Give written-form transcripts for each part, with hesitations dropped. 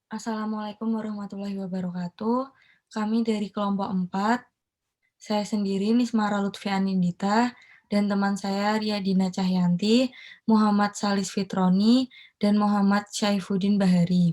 Assalamualaikum warahmatullahi wabarakatuh. Kami dari kelompok 4, saya sendiri Nismara Lutfi Anindita, dan teman saya Riyadina Cahyanti, Muhammad Salis Fitroni, dan Muhammad Syaifuddin Bahari.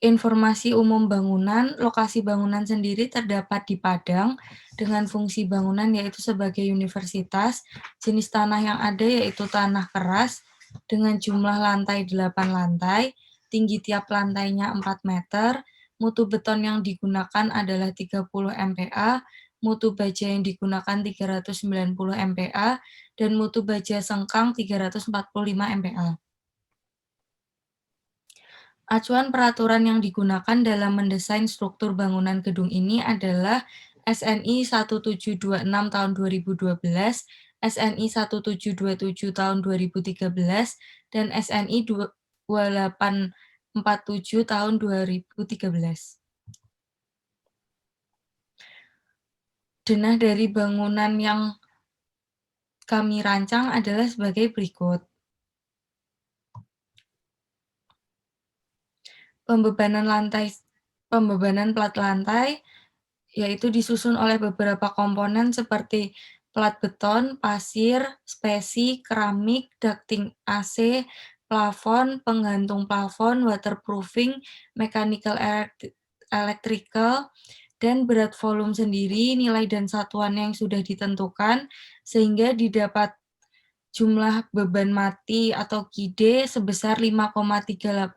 Informasi umum bangunan, lokasi bangunan sendiri terdapat di Padang, dengan fungsi bangunan yaitu sebagai universitas, jenis tanah yang ada yaitu tanah keras, dengan jumlah lantai 8 lantai, tinggi tiap lantainya 4 meter, mutu beton yang digunakan adalah 30 MPa, mutu baja yang digunakan 390 MPa, dan mutu baja sengkang 345 MPa. Acuan peraturan yang digunakan dalam mendesain struktur bangunan gedung ini adalah SNI 1726 tahun 2012, SNI 1727 tahun 2013, dan SNI 2847 tahun 2013. Denah dari bangunan yang kami rancang adalah sebagai berikut. Pembebanan plat lantai yaitu disusun oleh beberapa komponen seperti plat beton, pasir, spesi, keramik, ducting AC, plafon, penggantung plafon, waterproofing, mechanical electrical, dan berat volume sendiri, nilai dan satuan yang sudah ditentukan, sehingga didapat jumlah beban mati atau KID sebesar 5,380,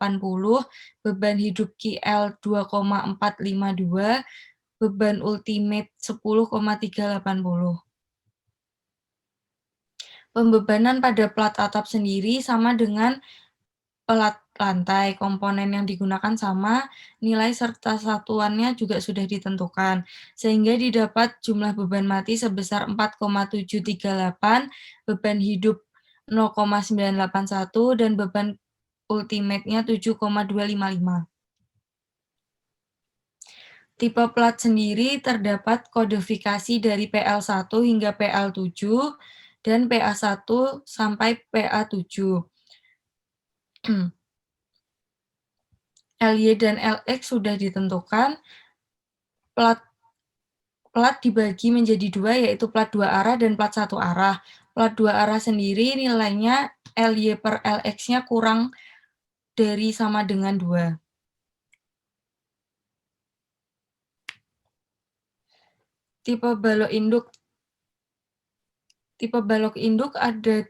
beban hidup KL 2,452, beban ultimate 10,380. Pembebanan pada plat atap sendiri sama dengan plat lantai, komponen yang digunakan sama, nilai serta satuannya juga sudah ditentukan, sehingga didapat jumlah beban mati sebesar 4,738, beban hidup 0,981, dan beban ultimate-nya 7,255. Tipe plat sendiri terdapat kodifikasi dari PL1 hingga PL7 dan PA1 sampai PA7. LY dan LX sudah ditentukan. Plat dibagi menjadi dua, yaitu plat 2 arah dan plat 1 arah. Plat 2 arah sendiri nilainya LY per LX-nya kurang dari sama dengan 2. Tipe balok induk ada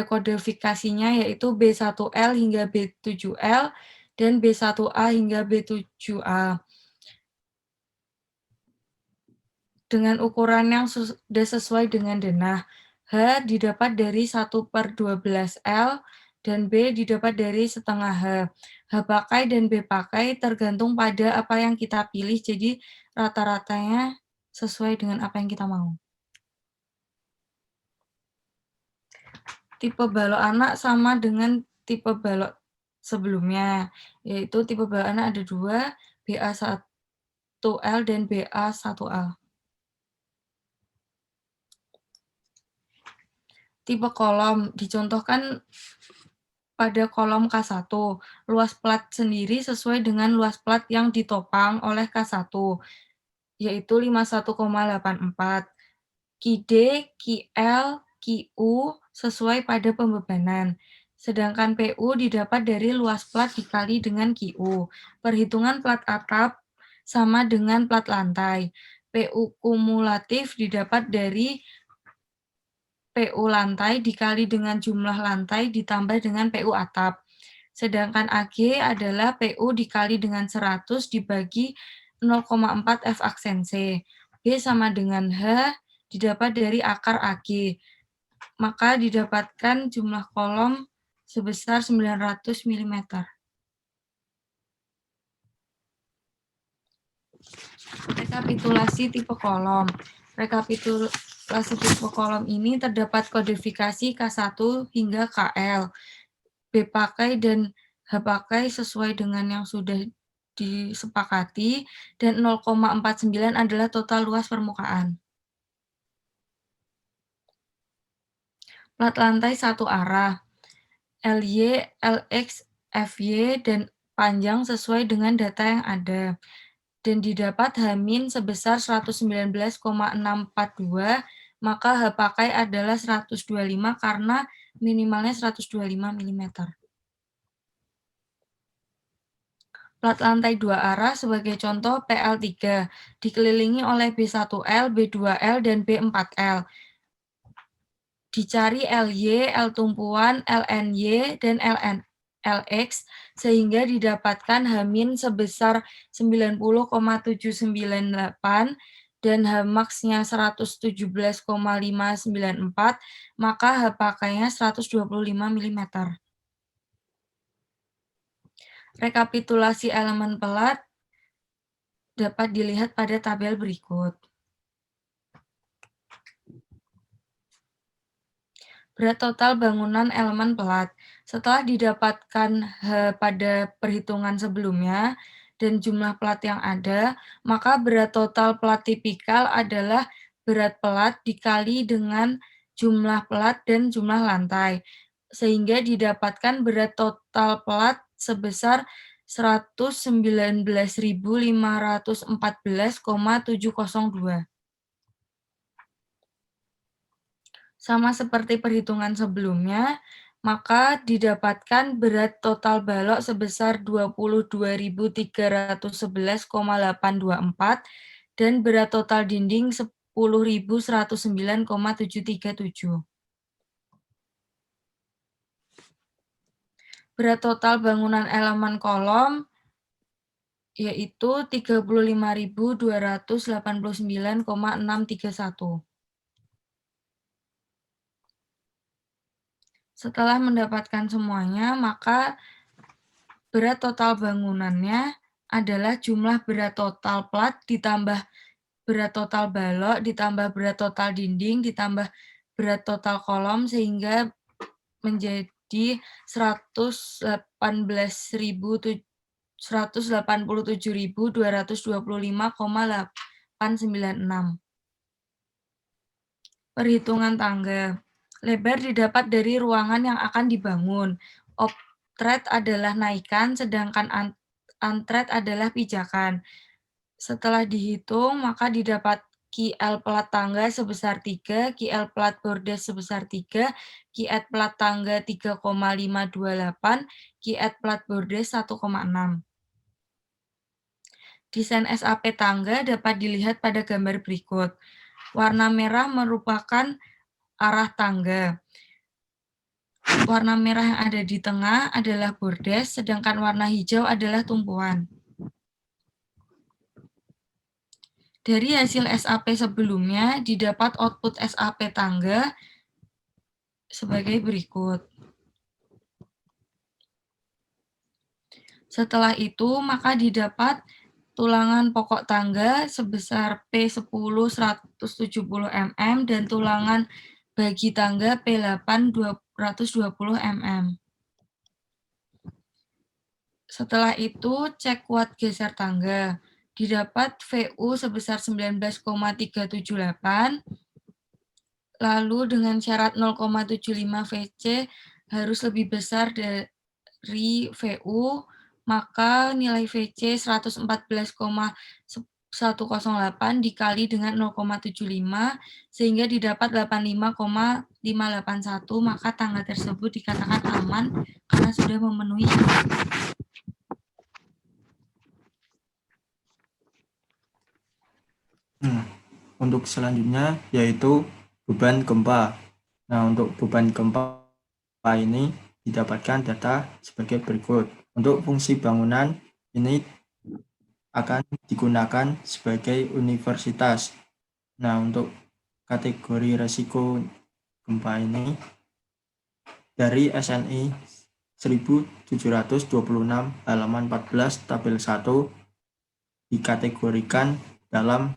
kodifikasinya yaitu B1L hingga B7L dan B1A hingga B7A. Dengan ukuran yang sudah sesuai dengan denah. H didapat dari 1/12L dan B didapat dari setengah H. H pakai dan B pakai tergantung pada apa yang kita pilih, jadi rata-ratanya sesuai dengan apa yang kita mau. Tipe balok anak sama dengan tipe balok sebelumnya, yaitu tipe balok anak ada 2, BA1L dan BA1A. Tipe kolom dicontohkan pada kolom K1. Luas plat sendiri sesuai dengan luas plat yang ditopang oleh K1, yaitu 51,84. QD, QL, QU sesuai pada pembebanan. Sedangkan PU didapat dari luas plat dikali dengan QU. Perhitungan plat atap sama dengan plat lantai. PU kumulatif didapat dari PU lantai dikali dengan jumlah lantai ditambah dengan PU atap. Sedangkan AG adalah PU dikali dengan 100 dibagi 0,4 F aksen C. B sama dengan H didapat dari akar AG. Maka didapatkan jumlah kolom sebesar 900 mm. Rekapitulasi tipe kolom. Rekapitulasi tipe kolom ini terdapat kodifikasi K1 hingga KL. B pakai dan H pakai sesuai dengan yang sudah disepakati, dan 0,49 adalah total luas permukaan. Plat lantai 1 arah. LY, LX, FY, dan panjang sesuai dengan data yang ada. Dan didapat H- sebesar 119,642, maka H pakai adalah 125 karena minimalnya 125 mm. Plat lantai dua arah sebagai contoh PL3, dikelilingi oleh B1L, B2L, dan B4L. Dicari LY, L tumpuan, LNY, dan LX, sehingga didapatkan H- sebesar 90,798 dan H max-nya 117,594, maka H pakainya 125 mm. Rekapitulasi elemen pelat dapat dilihat pada tabel berikut. Berat total bangunan elemen pelat. Setelah didapatkan H pada perhitungan sebelumnya dan jumlah pelat yang ada, maka berat total pelat tipikal adalah berat pelat dikali dengan jumlah pelat dan jumlah lantai, sehingga didapatkan berat total pelat sebesar 119.514,702. Sama seperti perhitungan sebelumnya, maka didapatkan berat total balok sebesar 22.311,824 dan berat total dinding 10.109,737. Berat total bangunan elemen kolom yaitu 35.289,631. Setelah mendapatkan semuanya, maka berat total bangunannya adalah jumlah berat total plat ditambah berat total balok ditambah berat total dinding ditambah berat total kolom sehingga menjadi 187.225,896. Perhitungan tangga. Lebar didapat dari ruangan yang akan dibangun. Optret adalah naikan, sedangkan antret adalah pijakan. Setelah dihitung, maka didapat QL plat tangga sebesar 3, QL plat bordes sebesar 3, QL plat tangga 3,528, QL plat bordes 1,6. Desain SAP tangga dapat dilihat pada gambar berikut. Warna merah merupakan arah tangga. Warna merah yang ada di tengah adalah bordes, sedangkan warna hijau adalah tumpuan. Dari hasil SAP sebelumnya, didapat output SAP tangga sebagai berikut. Setelah itu, maka didapat tulangan pokok tangga sebesar P10 170 mm dan tulangan bagi tangga P8 220 mm. Setelah itu, cek kuat geser tangga. Didapat VU sebesar 19,378, lalu dengan syarat 0,75 VC harus lebih besar dari VU, maka nilai VC 114,108 dikali dengan 0,75 sehingga didapat 85,581, maka tangga tersebut dikatakan aman karena sudah memenuhi syarat. Untuk selanjutnya yaitu beban gempa. Nah, untuk beban gempa ini didapatkan data sebagai berikut. Untuk fungsi bangunan ini akan digunakan sebagai universitas. Nah, untuk kategori resiko gempa ini dari SNI 1726 halaman 14 tabel 1 dikategorikan dalam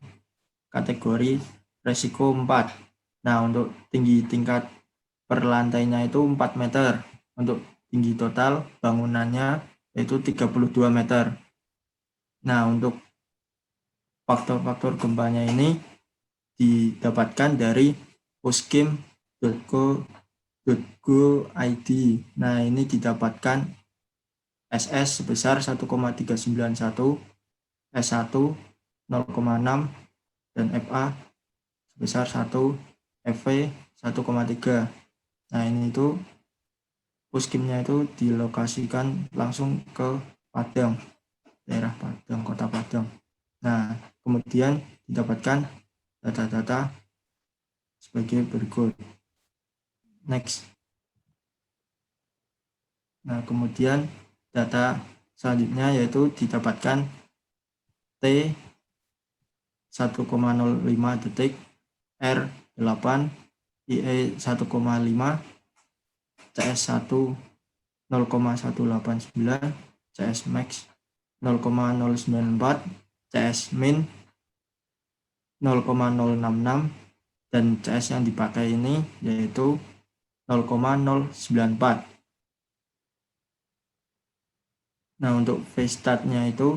kategori resiko 4. Nah, untuk tinggi tingkat per lantainya itu 4 meter. Untuk tinggi total bangunannya yaitu 32 meter. Nah, untuk faktor-faktor gempanya ini didapatkan dari puskim.go.id .go.id. Nah, ini didapatkan SS sebesar 1,391, S1 0,6, dan FA sebesar 1, FV 1,3. Nah, ini itu puskimnya itu dilokasikan langsung ke Padang, daerah Padang, kota Padang. Nah, kemudian didapatkan data-data sebagai berikut. Next. Nah, kemudian data selanjutnya yaitu didapatkan T 1,05 detik, R 8, IE 1,5, CS1 0,189, CS max 0,094, CS min 0,066, dan CS yang dipakai ini yaitu 0,094. Nah, untuk V-start-nya itu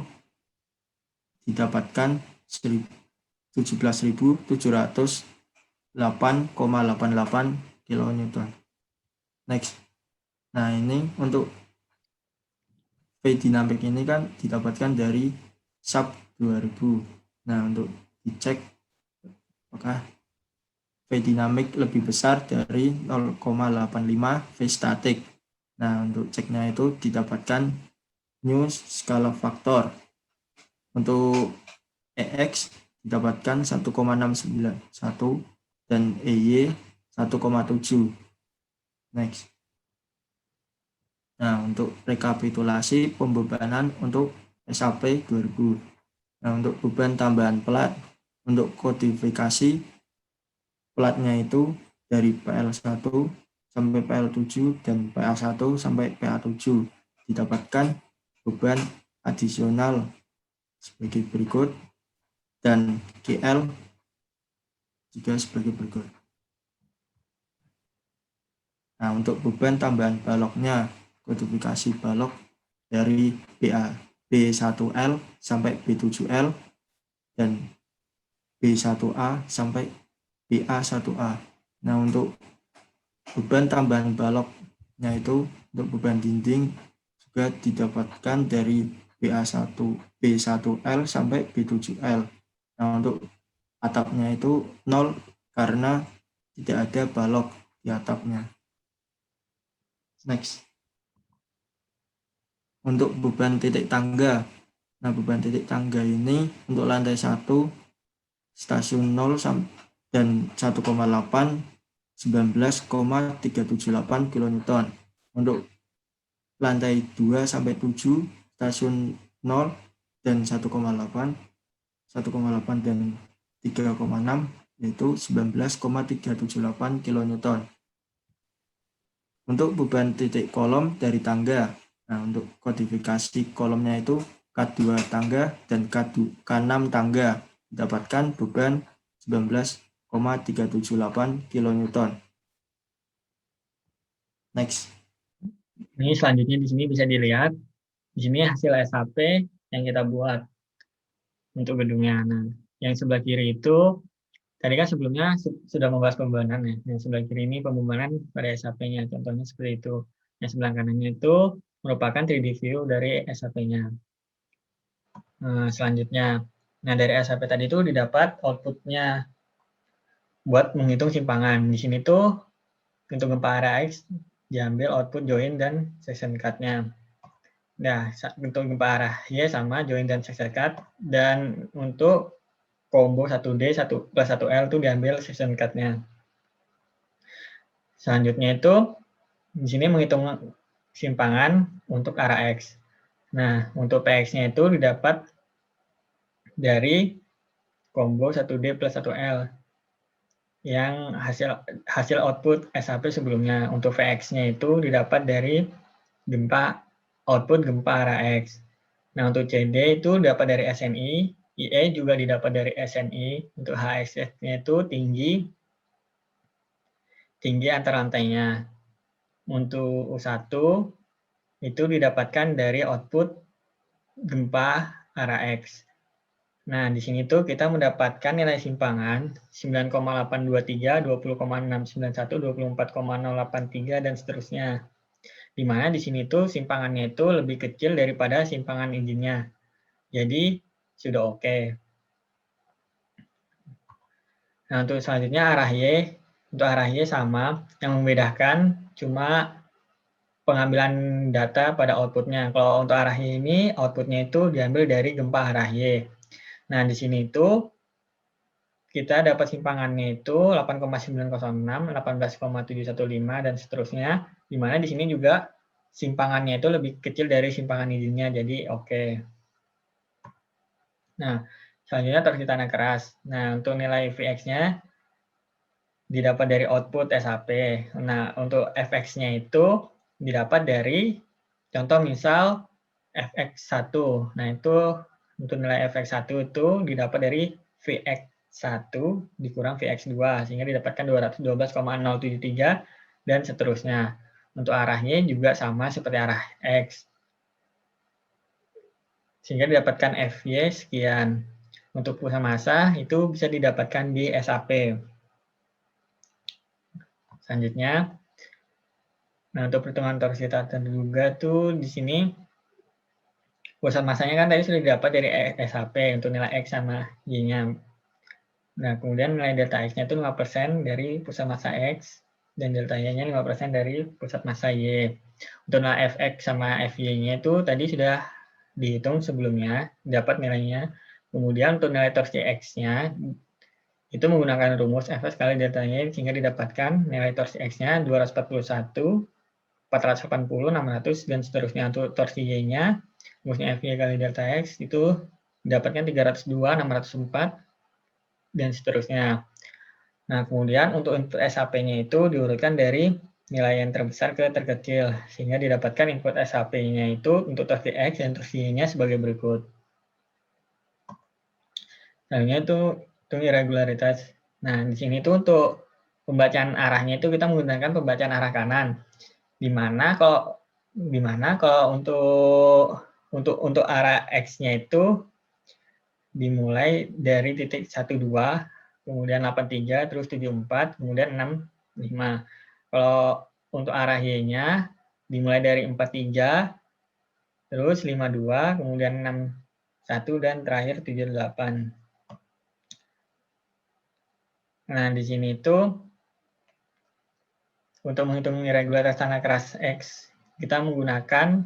didapatkan 17.708,88 kN. Next. Nah, ini untuk V dynamic ini kan didapatkan dari SAP 2000. Nah, untuk dicek apakah V dynamic lebih besar dari 0,85 V static. Nah, untuk ceknya itu didapatkan new scala factor. Untuk EX didapatkan 1,691 dan EY 1,7. Next. Nah, untuk rekapitulasi pembebanan untuk SAP 2000. Nah, untuk beban tambahan plat, untuk kodifikasi platnya itu dari PL1 sampai PL7 dan PA1 sampai PA7 didapatkan beban adisional sebagai berikut dan GL juga sebagai berikut. Nah, untuk beban tambahan baloknya, kodifikasi balok dari B1L sampai B7L dan B1A sampai BA1A. Nah, untuk beban tambahan baloknya itu untuk beban dinding juga didapatkan dari B1L sampai B7L. Nah, untuk atapnya itu 0 karena tidak ada balok di atapnya. Next. Untuk beban titik tangga. Nah, beban titik tangga ini untuk lantai 1 stasiun 0 dan 1,8 19,378 kN. Untuk lantai 2 sampai 7 stasiun 0 dan 1,8 dan 3,6 yaitu 19,378 kN. Untuk beban titik kolom dari tangga. Nah, untuk kodifikasi kolomnya itu K2 tangga dan K6 tangga didapatkan beban 19,378 kN. Next. Ini selanjutnya di sini bisa dilihat. Di sini hasil SAP yang kita buat untuk gedungnya. Nah, yang sebelah kiri itu tadi kan sebelumnya sudah membahas pembebanan ya. Yang sebelah kiri ini pembebanan pada SAP-nya. Contohnya seperti itu. Yang sebelah kanannya itu merupakan 3D view dari SAP-nya. Selanjutnya, nah dari SAP tadi itu didapat output-nya buat menghitung simpangan. Di sini tuh untuk gempa area X diambil output join dan section cut-nya. Nah, untuk gempa arah Y sama join dan section cut, dan untuk combo 1D 1 plus 1L itu diambil section cut-nya. Selanjutnya itu di sini menghitung simpangan untuk arah X. Nah, untuk PX-nya itu didapat dari combo 1D plus 1L yang hasil output SAP sebelumnya. Untuk VX-nya itu didapat dari output gempa arah X. Nah, untuk CD itu dapat dari SNI, IE juga didapat dari SNI. Untuk HXX-nya itu tinggi antar lantainya. Untuk U1 itu didapatkan dari output gempa arah X. Nah, di sini tuh kita mendapatkan nilai simpangan 9,823, 20,691, 24,083, dan seterusnya. Di mana di sini tuh simpangannya itu lebih kecil daripada simpangan izinnya. Jadi, sudah oke. Nah, untuk selanjutnya arah Y. Untuk arah Y sama, yang membedakan cuma pengambilan data pada outputnya. Kalau untuk arah Y ini, outputnya itu diambil dari gempa arah Y. Nah, di sini itu kita dapat simpangannya itu 8,906, 18,715, dan seterusnya. Di mana di sini juga simpangannya itu lebih kecil dari simpangan izinnya, jadi oke. Nah, selanjutnya torsi tanah keras. Nah, untuk nilai Vx-nya didapat dari output SAP. Nah, untuk Fx-nya itu didapat dari contoh misal Fx1. Nah, itu untuk nilai Fx1 itu didapat dari Vx1 dikurang Vx2 sehingga didapatkan 212,073 dan seterusnya. Untuk arahnya juga sama seperti arah X. Sehingga didapatkan Fy sekian. Untuk pusat massa itu bisa didapatkan di SAP. Selanjutnya, nah untuk pertemuan torsi tak terduga tuh di sini pusat massanya kan tadi sudah didapat dari SAP untuk nilai X sama Y-nya. Nah, kemudian nilai delta X-nya itu 5% dari pusat massa X dan delta Y-nya 5% dari pusat massa Y. Untuk nilai Fx sama Fy-nya itu tadi sudah dihitung sebelumnya, dapat nilainya. Kemudian untuk nilai torsi X-nya itu menggunakan rumus Fs kali delta Y sehingga didapatkan nilai torsi X-nya 241, 480, 600, dan seterusnya. Untuk torsi Y-nya, rumusnya Fy kali delta X itu didapatkan 302, 604, dan seterusnya. Nah, kemudian untuk input SAP-nya itu diurutkan dari nilai yang terbesar ke terkecil, sehingga didapatkan input SAP-nya itu untuk torsi X dan torsi Y-nya sebagai berikut. Selanjutnya itu irregularitas. Nah, di sini tuh untuk pembacaan arahnya itu kita menggunakan pembacaan arah kanan. Dimana kalau untuk arah X-nya itu dimulai dari titik 12, kemudian 83, terus 74, kemudian 65. Kalau untuk arah Y-nya dimulai dari 43, terus 52, kemudian 61, dan terakhir 78. Nah, di sini itu untuk menghitung irregularitas tanah keras X, kita menggunakan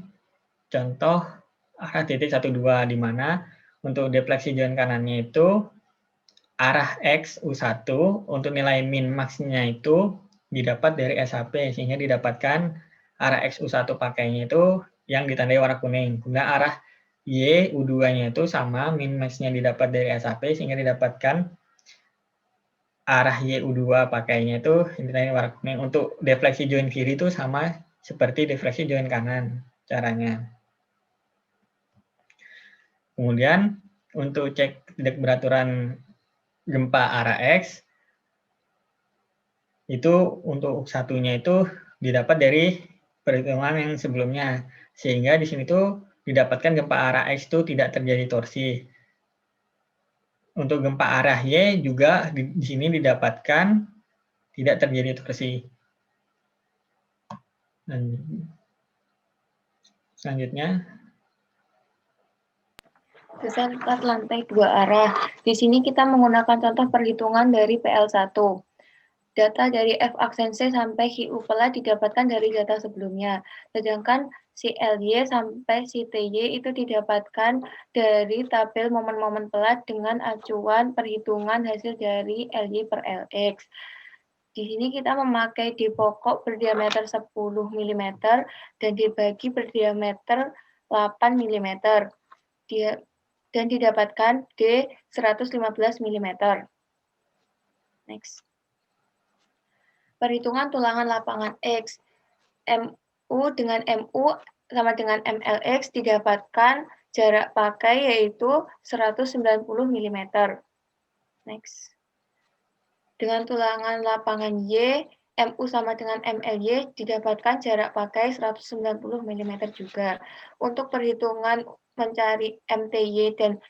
contoh arah titik 12, di mana untuk defleksi join kanannya itu arah X U1 untuk nilai min max-nya itu didapat dari SAP, sehingga didapatkan arah X U1 pakainya itu yang ditandai warna kuning. Kemudian arah Y U2-nya itu sama, min max-nya didapat dari SAP, sehingga didapatkan arah YU2 pakainya itu ini warna kuning. Untuk defleksi join kiri itu sama seperti defleksi join kanan caranya. Kemudian untuk cek tidak beraturan gempa arah X itu untuk satunya itu didapat dari perhitungan yang sebelumnya, sehingga di sini tuh didapatkan gempa arah X itu tidak terjadi torsi. Untuk gempa arah Y juga di sini didapatkan tidak terjadi torsi. Selanjutnya, Sesar lantai dua arah. Di sini kita menggunakan contoh perhitungan dari PL1. Data dari F aksen C sampai QU pelat didapatkan dari data sebelumnya. Sedangkan CLY sampai CTY itu didapatkan dari tabel momen-momen pelat dengan acuan perhitungan hasil dari LY per LX. Di sini kita memakai D pokok berdiameter 10 mm dan dibagi berdiameter 8 mm. Dan didapatkan D 115 mm. Next. Perhitungan tulangan lapangan X. MU dengan MU sama dengan MLX didapatkan jarak pakai yaitu 190 mm. Next. Dengan tulangan lapangan Y, MU sama dengan MLY didapatkan jarak pakai 190 mm juga. Untuk perhitungan mencari MTY dan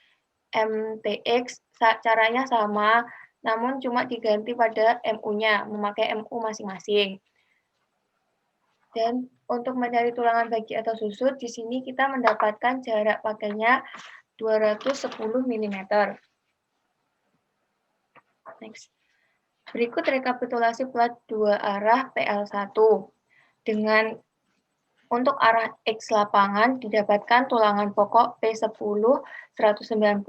MTX, caranya sama, namun cuma diganti pada MU-nya, memakai MU masing-masing. Dan untuk mencari tulangan bagi atau susut, di sini kita mendapatkan jarak pakainya 210 mm. Next. Berikut rekapitulasi plat 2 arah PL1. Dengan untuk arah X lapangan didapatkan tulangan pokok P10 190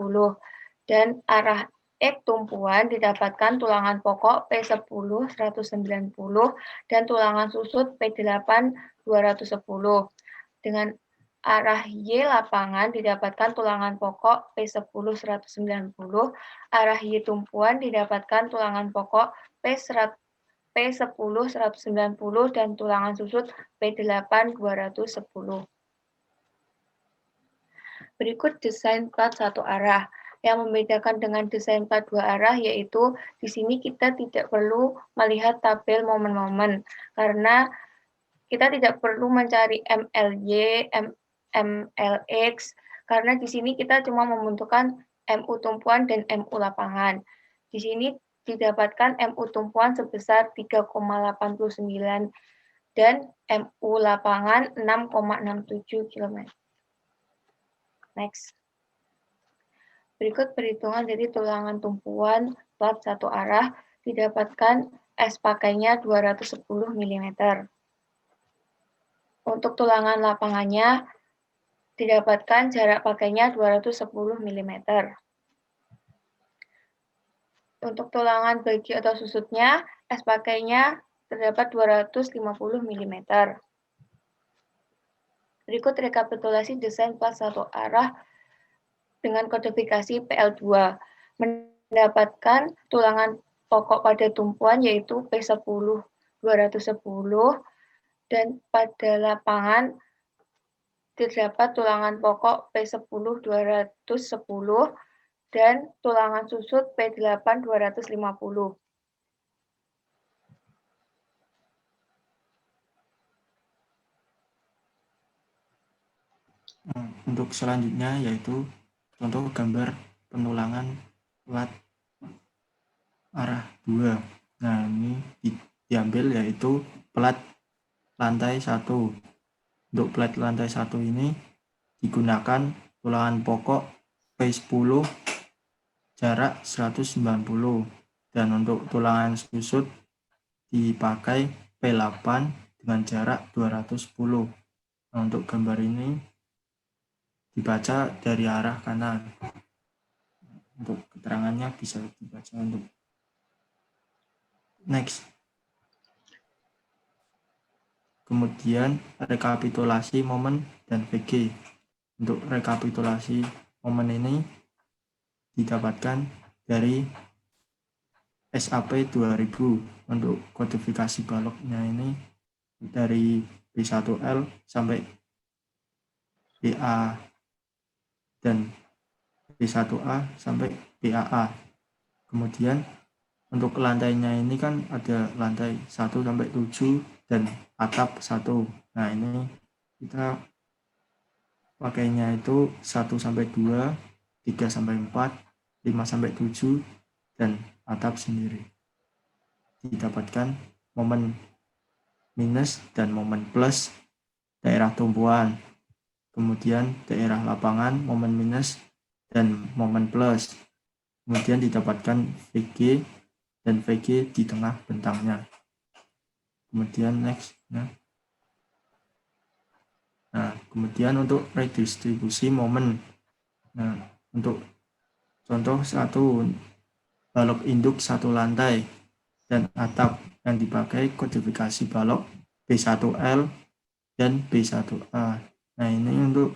dan arah X tumpuan didapatkan tulangan pokok P10 190 dan tulangan susut P8 210. Dengan arah Y lapangan didapatkan tulangan pokok P10 190, arah Y tumpuan didapatkan tulangan pokok P10 190 dan tulangan susut P8 210. Berikut desain plat satu arah. Yang membedakan dengan desain plat dua arah yaitu di sini kita tidak perlu melihat tabel momen-momen karena kita tidak perlu mencari MLY, MLX karena di sini kita cuma membutuhkan MU tumpuan dan MU lapangan. Di sini didapatkan MU tumpuan sebesar 3,89 dan MU lapangan 6,67 km. Next. Berikut perhitungan dari tulangan tumpuan plat satu arah didapatkan S pakainya 210 mm. Untuk tulangan lapangannya didapatkan jarak pakainya 210 mm. Untuk tulangan bagi atau susutnya, S pakainya terdapat 250 mm. Berikut rekapitulasi desain plat satu arah dengan kodifikasi PL2. Mendapatkan tulangan pokok pada tumpuan yaitu P10 210 dan pada lapangan terdapat tulangan pokok P10 210 dan tulangan susut P8 250. Untuk selanjutnya yaitu contoh gambar penulangan plat arah 2. Nah, ini diambil yaitu plat lantai 1. Untuk plat lantai 1 ini digunakan tulangan pokok P10 jarak 190 dan untuk tulangan susut dipakai P8 dengan jarak 210. Nah, untuk gambar ini dibaca dari arah kanan. Untuk keterangannya bisa dibaca untuk next. Kemudian rekapitulasi momen dan VG. Untuk rekapitulasi momen ini didapatkan dari SAP 2000. Untuk kodifikasi baloknya ini dari B1L sampai BA dan B1A sampai BAA. Kemudian untuk lantainya ini kan ada lantai 1 sampai 7 dan atap 1. Nah, ini kita pakainya itu 1 sampai 2, 3 sampai 4, 5 sampai 7 dan atap sendiri. Didapatkan momen minus dan momen plus daerah tumpuan. Kemudian daerah lapangan momen minus dan momen plus. Kemudian didapatkan VG dan VG di tengah bentangnya. Kemudian next. Nah, kemudian untuk redistribusi momen. Nah, untuk contoh 1, balok induk 1 lantai dan atap yang dipakai kodifikasi balok B1L dan B1A. Nah, ini untuk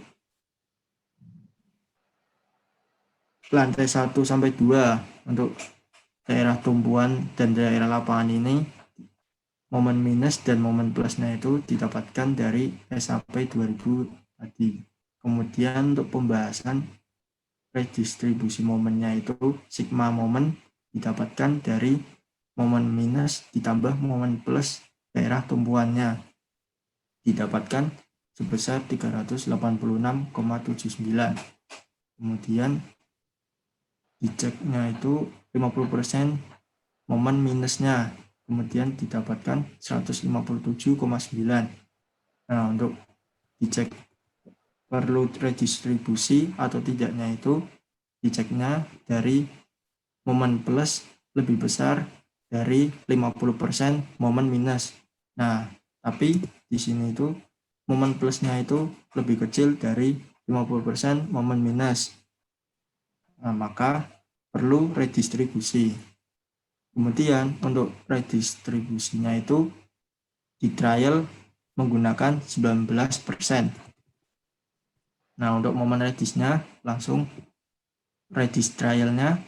lantai 1 sampai 2 untuk daerah tumpuan dan daerah lapangan ini momen minus dan momen plusnya itu didapatkan dari SAP 2000 tadi. Kemudian untuk pembahasan redistribusi momennya itu sigma momen didapatkan dari momen minus ditambah momen plus daerah tumpuannya didapatkan sebesar 386,79. Kemudian diceknya itu 50% momen minusnya, kemudian didapatkan 157,9. Nah, untuk dicek perlu redistribusi atau tidaknya itu diceknya dari momen plus lebih besar dari 50% momen minus. Nah, tapi di sini itu momen plusnya itu lebih kecil dari 50% momen minus. Nah, maka perlu redistribusi. Kemudian untuk redistribusinya itu di trial menggunakan 19%. Nah, untuk momen redisnya langsung redis trialnya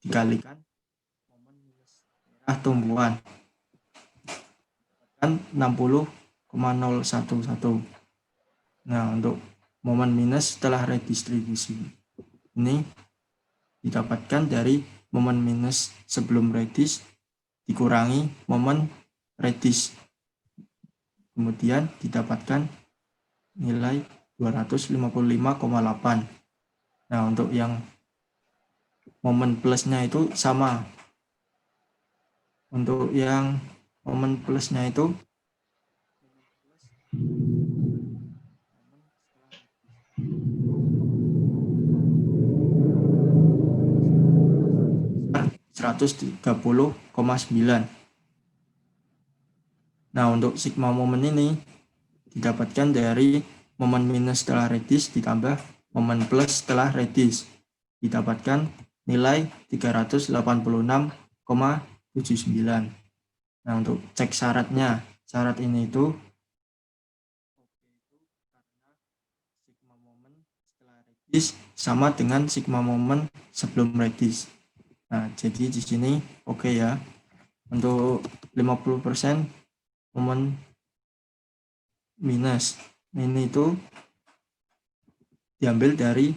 dikalikan momen minus daerah tumbuhan kan 60,011. Nah, untuk momen minus setelah redistribusi ini didapatkan dari momen minus sebelum redis dikurangi momen redis, kemudian didapatkan nilai 255,8. Nah, untuk yang momen plusnya itu sama. Untuk yang momen plusnya itu 130,9. Nah, untuk sigma momen ini didapatkan dari momen minus setelah redis ditambah momen plus setelah redis. Didapatkan nilai 386,79. Nah, untuk cek syaratnya, syarat ini itu sigma momen setelah redis sama dengan sigma momen sebelum redis. Nah, jadi di sini oke ya. Untuk 50% momen minus ini itu diambil dari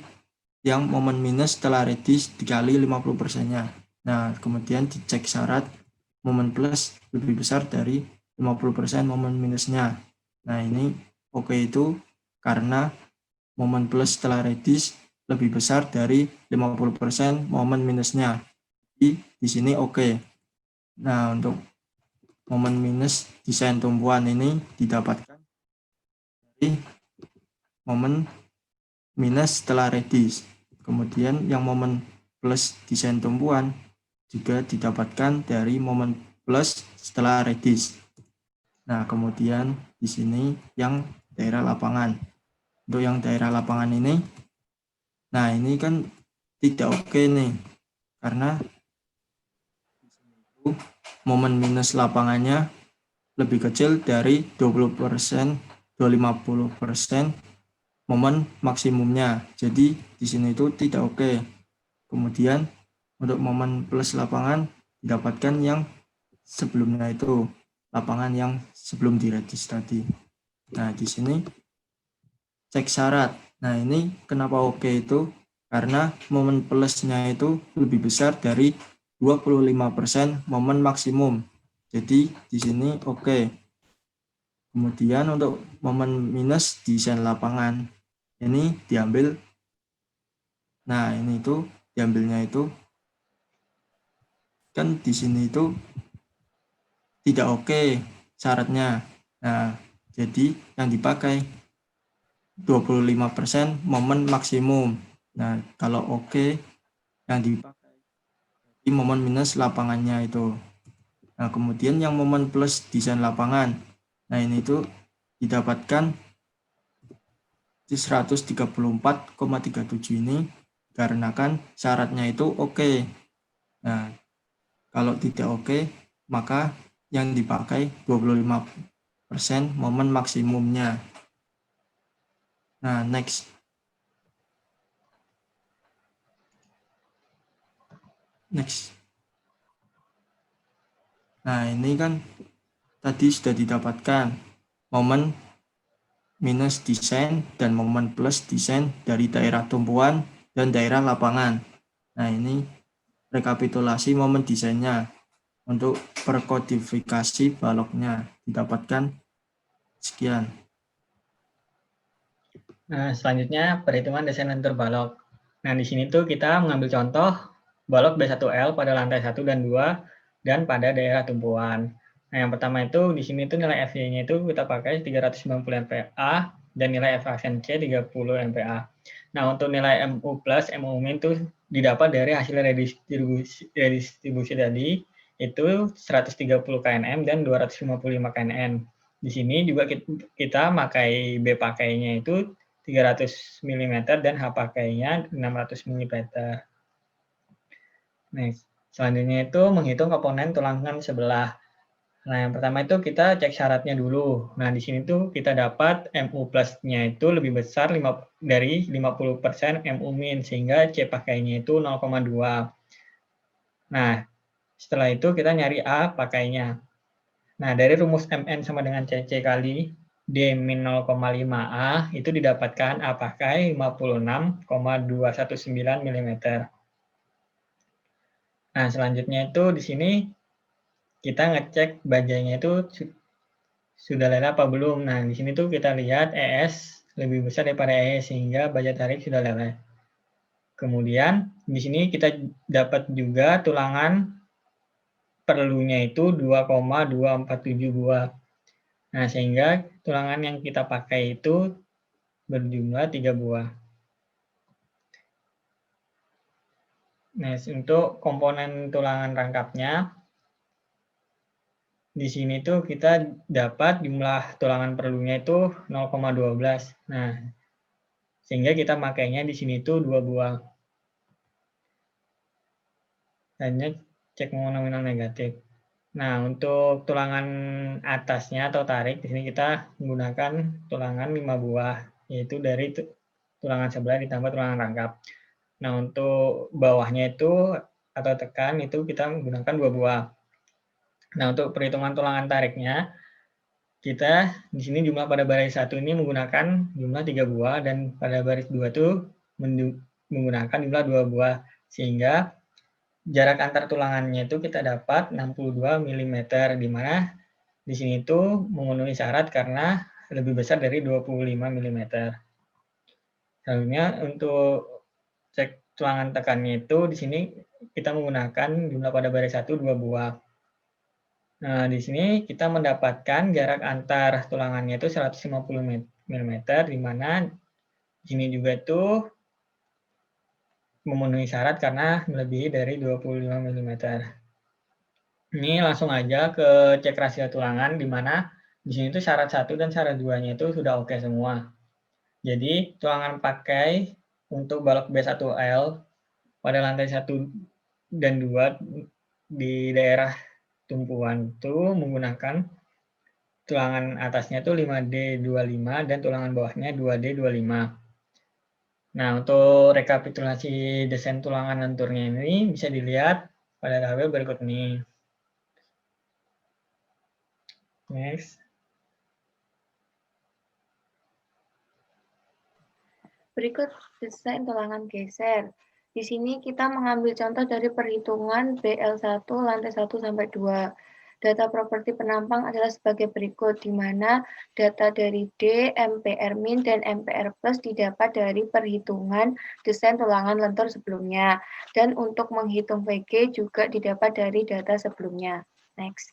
yang momen minus setelah redis dikali 50%-nya. Nah, kemudian dicek syarat momen plus lebih besar dari 50% momen minusnya. Nah, ini oke itu karena momen plus setelah redis lebih besar dari 50% momen minusnya. Di sini oke. Nah, untuk momen minus desain tumbuhan ini didapatkan dari momen minus setelah redis. Kemudian yang momen plus desain tumbuhan juga didapatkan dari momen plus setelah redis. Nah, kemudian di sini yang daerah lapangan. Untuk yang daerah lapangan ini, nah ini kan tidak oke nih, karena momen minus lapangannya lebih kecil dari 20%, 250% momen maksimumnya. Jadi di sini itu tidak oke. Kemudian untuk momen plus lapangan didapatkan yang sebelumnya itu, lapangan yang sebelum diredis tadi. Nah, di sini cek syarat. Nah, ini kenapa oke itu? Karena momen plusnya itu lebih besar dari 25% momen maksimum. Jadi di sini oke. Kemudian untuk momen minus desain lapangan ini diambil. Nah, ini itu diambilnya itu kan di sini itu tidak oke syaratnya. Nah, jadi yang dipakai 25% momen maksimum. Nah, kalau oke yang dipakai di momen minus lapangannya itu. Nah, kemudian yang momen plus desain lapangan. Nah, ini itu didapatkan di 134,37 ini dikarenakan syaratnya itu oke. Nah, kalau tidak oke, maka yang dipakai 25% momen maksimumnya. Nah, next. Nah, ini kan tadi sudah didapatkan momen minus desain dan momen plus desain dari daerah tumpuan dan daerah lapangan. Nah, ini rekapitulasi momen desainnya. Untuk perkodifikasi baloknya didapatkan sekian. Nah, selanjutnya perhitungan desain lentur balok. Nah, di sini tuh kita mengambil contoh balok B1L pada lantai 1 dan 2 dan pada daerah tumpuan. Nah, yang pertama itu di sini tuh nilai FY-nya itu kita pakai 390 MPa dan nilai F C 30 MPa. Nah, untuk nilai MU plus, MU min itu didapat dari hasil redistribusi tadi, itu 130 kNm dan 255 kNm. Di sini juga kita pakai B pakainya itu 300 mm dan H pakainya 600 mm. Nah, selanjutnya itu menghitung komponen tulangan sebelah. Nah, yang pertama itu kita cek syaratnya dulu. Nah, di sini tuh kita dapat MU plus-nya itu lebih besar dari 50% MU min, sehingga C pakainya itu 0,2. Nah, setelah itu kita nyari A pakainya. Nah, dari rumus MN sama dengan CC kali D min 0,5A itu didapatkan A pakai 56,219 mm. Nah, selanjutnya itu di sini kita ngecek bajainya itu sudah leleh apa belum. Nah, di sini tuh kita lihat ES lebih besar daripada ES sehingga baja tarik sudah leleh. Kemudian di sini kita dapat juga tulangan perlunya itu 2,247 buah. Nah, sehingga tulangan yang kita pakai itu berjumlah 3 buah. Nah, untuk komponen tulangan rangkapnya, di sini tuh kita dapat jumlah tulangan perlunya itu 0,12. Nah, sehingga kita makainya di sini tuh 2 buah. Hanya cek nominal negatif. Nah, untuk tulangan atasnya atau tarik, di sini kita menggunakan tulangan 5 buah, yaitu dari tulangan sebelah ditambah tulangan rangkap. Nah, untuk bawahnya itu atau tekan itu kita menggunakan 2 buah. Nah, untuk perhitungan tulangan tariknya, kita di sini jumlah pada baris 1 ini menggunakan jumlah 3 buah dan pada baris 2 itu menggunakan jumlah 2 buah. Sehingga jarak antar tulangannya itu kita dapat 62 mm, di mana di sini itu memenuhi syarat karena lebih besar dari 25 mm. Selanjutnya untuk cek tulangan tekannya itu di sini kita menggunakan jumlah pada baris 1 2 buah. Nah, di sini kita mendapatkan jarak antar tulangannya itu 150 mm, di mana di sini juga itu memenuhi syarat karena melebihi dari 25 mm. Ini langsung aja ke cek rasio tulangan, di mana di sini itu syarat 1 dan syarat 2-nya itu sudah oke semua. Jadi, tulangan pakai untuk balok B1L pada lantai 1 dan 2 di daerah tumpuan itu menggunakan tulangan atasnya itu 5D25 dan tulangan bawahnya 2D25. Nah, untuk rekapitulasi desain tulangan lenturnya ini bisa dilihat pada tabel berikut ini. Next. Berikut desain tulangan geser. Di sini kita mengambil contoh dari perhitungan BL1 lantai 1 sampai 2. Data properti penampang adalah sebagai berikut, di mana data dari D, MPR min, dan MPR plus didapat dari perhitungan desain tulangan lentur sebelumnya. Dan untuk menghitung VG juga didapat dari data sebelumnya. Next.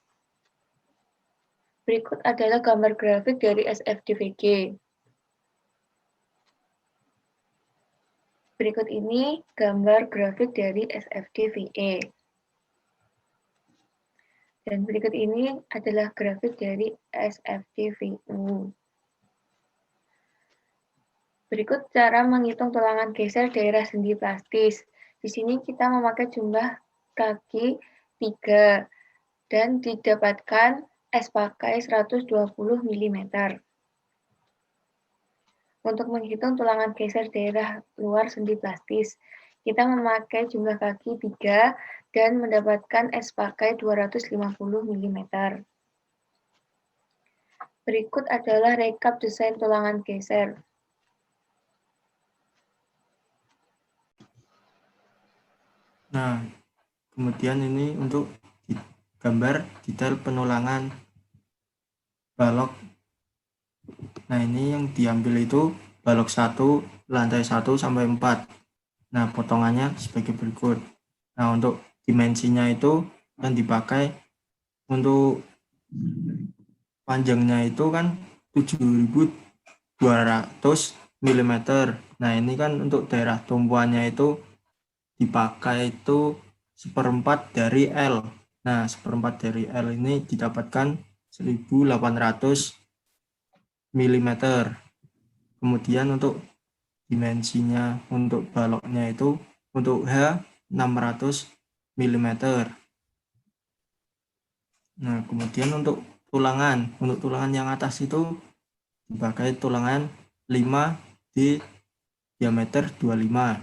Berikut adalah gambar grafik dari SFD VG. Berikut ini gambar grafik dari SFD VE. Dan berikut ini adalah grafik dari SFD VU. Berikut cara menghitung tulangan geser daerah sendi plastis. Di sini kita memakai jumlah kaki 3 dan didapatkan S pakai 120 mm. Untuk menghitung tulangan geser daerah luar sendi plastis, kita memakai jumlah kaki 3 dan mendapatkan S pakai 250 mm. Berikut adalah rekap desain tulangan geser. Nah, kemudian ini untuk gambar detail penulangan balok. Nah, ini yang diambil itu balok 1 lantai 1 sampai 4. Nah, potongannya sebagai berikut. Nah, untuk dimensinya itu yang dipakai untuk panjangnya itu kan 7.200 mm. Nah, ini kan untuk daerah tumpuannya itu dipakai itu 1/4 dari L. Nah, 1/4 dari L ini didapatkan 1.800 mm. Kemudian untuk dimensinya untuk baloknya itu untuk H 600 mm. Nah, kemudian untuk tulangan yang atas itu dipakai tulangan 5 di diameter 25.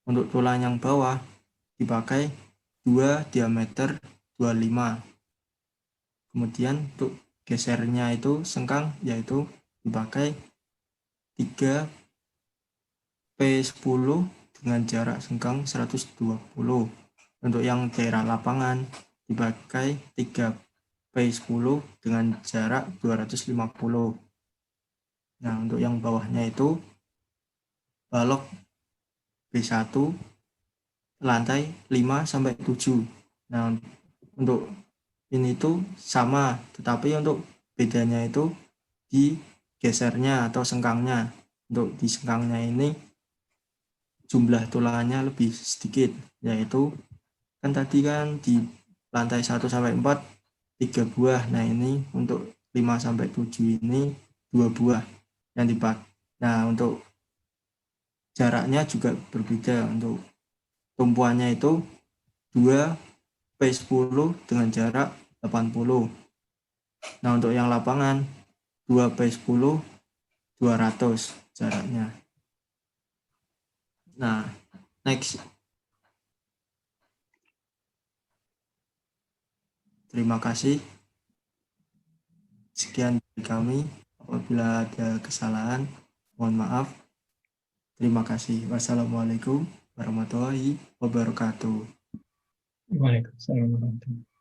Untuk tulang yang bawah dipakai 2 diameter 25. Kemudian untuk gesernya itu sengkang yaitu dipakai 3 P10 dengan jarak sengkang 120. Untuk yang daerah lapangan dipakai 3 P10 dengan jarak 250. Nah, untuk yang bawahnya itu balok B1 lantai 5 sampai 7. Nah, untuk ini tuh sama, tetapi untuk bedanya itu di gesernya atau sengkangnya. Untuk di sengkangnya ini jumlah tulangannya lebih sedikit, yaitu kan tadi kan di lantai 1 sampai 4 3 buah. Nah, ini untuk 5 sampai 7 ini 2 buah yang dipakai. Nah, untuk jaraknya juga berbeda. Untuk tumpuannya itu 2 P10 dengan jarak 80. Nah, untuk yang lapangan 2 P10 200 jaraknya. Nah, next. Terima kasih. Sekian dari kami. Apabila ada kesalahan, mohon maaf. Terima kasih. Wassalamualaikum warahmatullahi wabarakatuh. Waalaikumsalam warahmatullahi wabarakatuh.